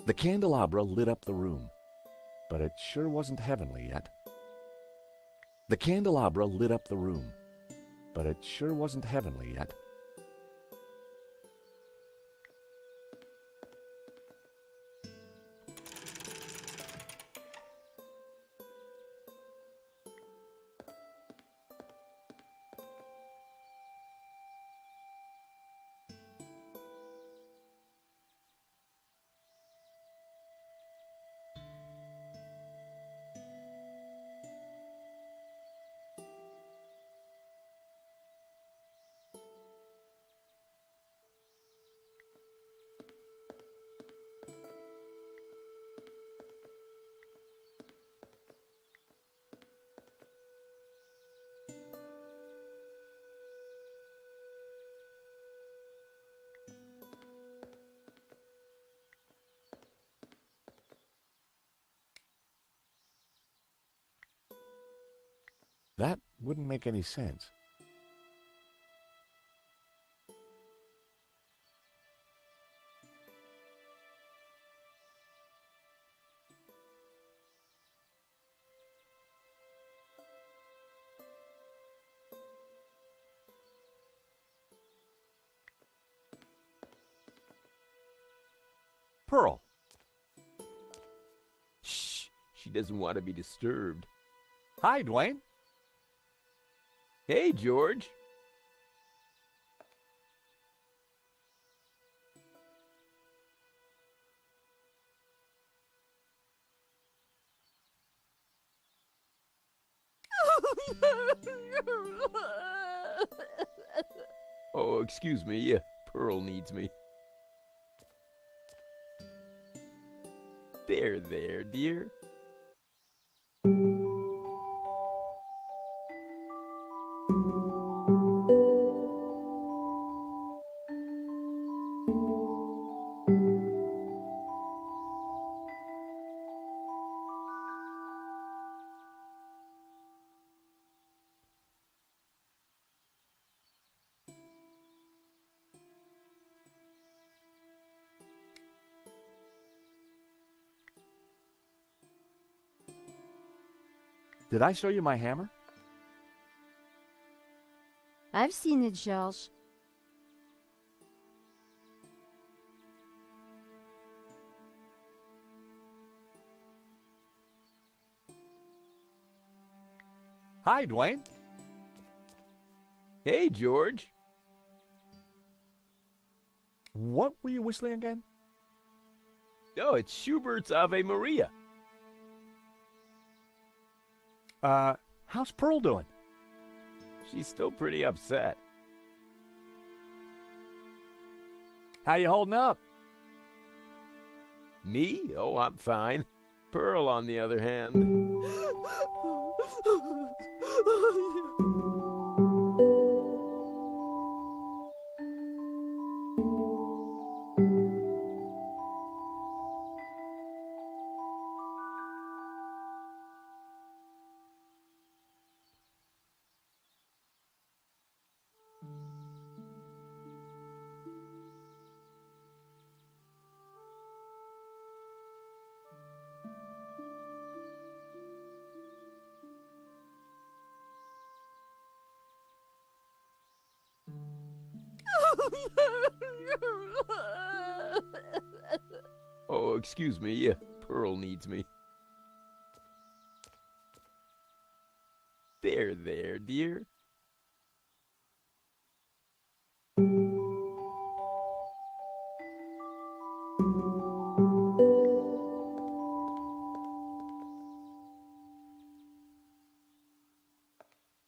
The candelabra lit up the room, but it sure wasn't heavenly yet. The candelabra lit up the room, but it sure wasn't heavenly yet. That wouldn't make any sense. Pearl. Shh, she doesn't want to be disturbed. Hi, Dwayne. Hey, George. Oh, excuse me. Pearl needs me. There, dear. Did I show you my hammer? I've seen it, George. Hi, Dwayne. Hey, George. What were you whistling again? Oh, it's Schubert's Ave Maria. How's Pearl doing? She's still pretty upset. How you holding up? Me? Oh, I'm fine. Pearl, on the other hand. Oh, excuse me. Pearl needs me. There, dear.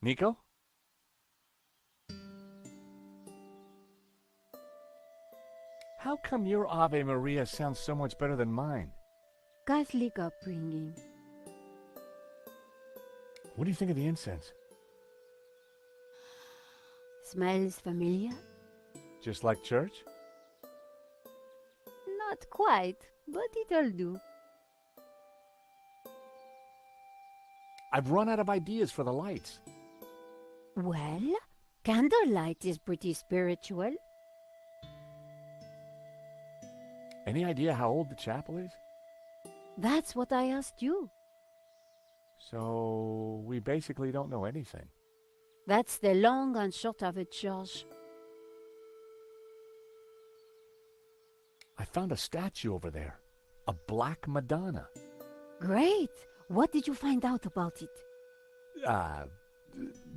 Nico? How come your Ave Maria sounds so much better than mine? Catholic upbringing. What do you think of the incense? Smells familiar? Just like church? Not quite, but it'll do. I've run out of ideas for the lights. Well, candlelight is pretty spiritual. Any idea how old the chapel is? That's what I asked you. So we basically don't know anything. That's the long and short of it, George. I found a statue over there. A black Madonna. Great! What did you find out about it?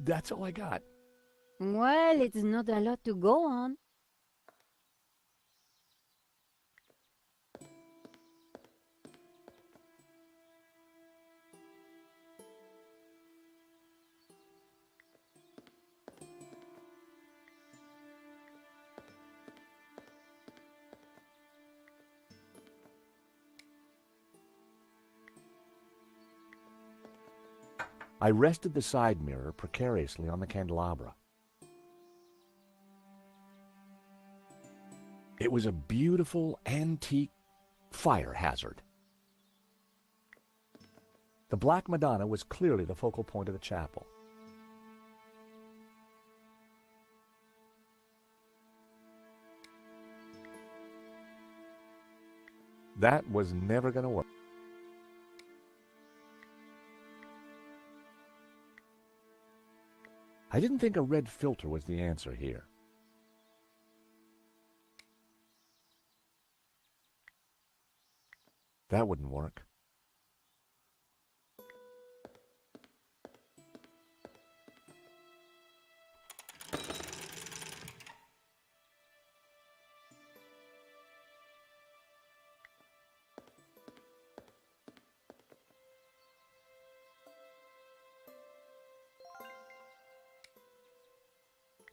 That's all I got. Well, it's not a lot to go on. I rested the side mirror precariously on the candelabra. It was a beautiful antique fire hazard. The Black Madonna was clearly the focal point of the chapel. That was never going to work. I didn't think a red filter was the answer here. That wouldn't work.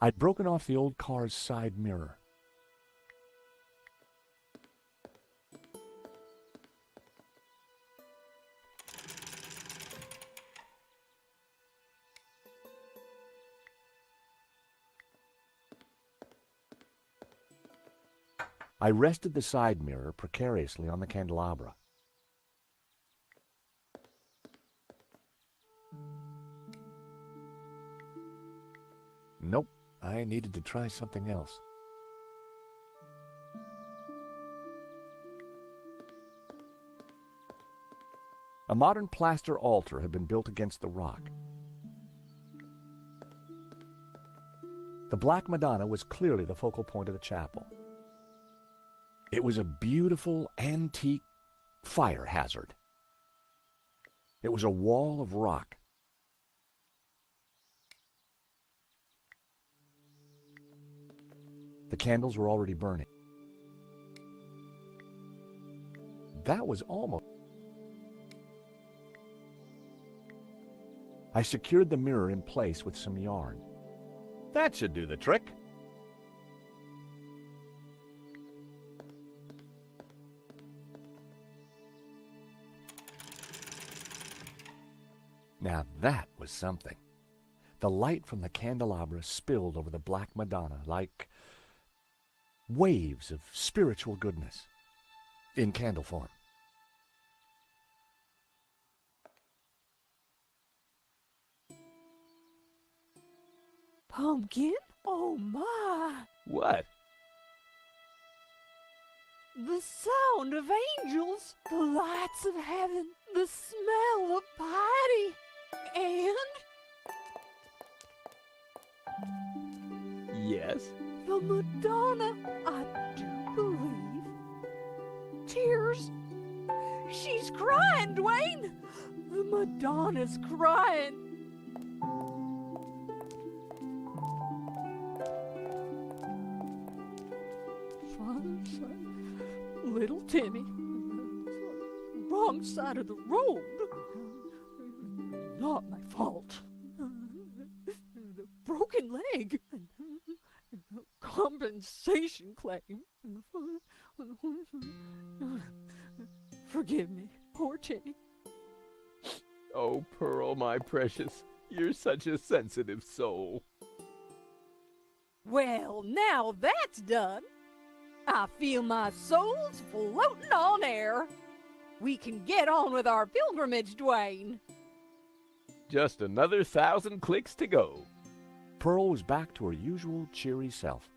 I'd broken off the old car's side mirror. I rested the side mirror precariously on the candelabra. Nope, I needed to try something else. A modern plaster altar had been built against the rock. The Black Madonna was clearly the focal point of the chapel. It was a beautiful antique fire hazard. It was a wall of rock. The candles were already burning. That was almost... I secured the mirror in place with some yarn. That should do the trick. Now that was something. The light from the candelabra spilled over the Black Madonna like waves of spiritual goodness in candle form. Pumpkin? Oh my! What? The sound of angels, the lights of heaven, the smell of piety, and Yes? the Madonna, I do believe. Tears. She's crying, Dwayne. The Madonna's crying. Little Timmy. Wrong side of the road. Not my fault. The broken leg. Compensation claim. Forgive me, poor Timmy. Oh, Pearl, my precious, you're such a sensitive soul. Well, now that's done. I feel my soul's floating on air. We can get on with our pilgrimage, Dwayne. Just another 1,000 clicks to go. Pearl was back to her usual cheery self.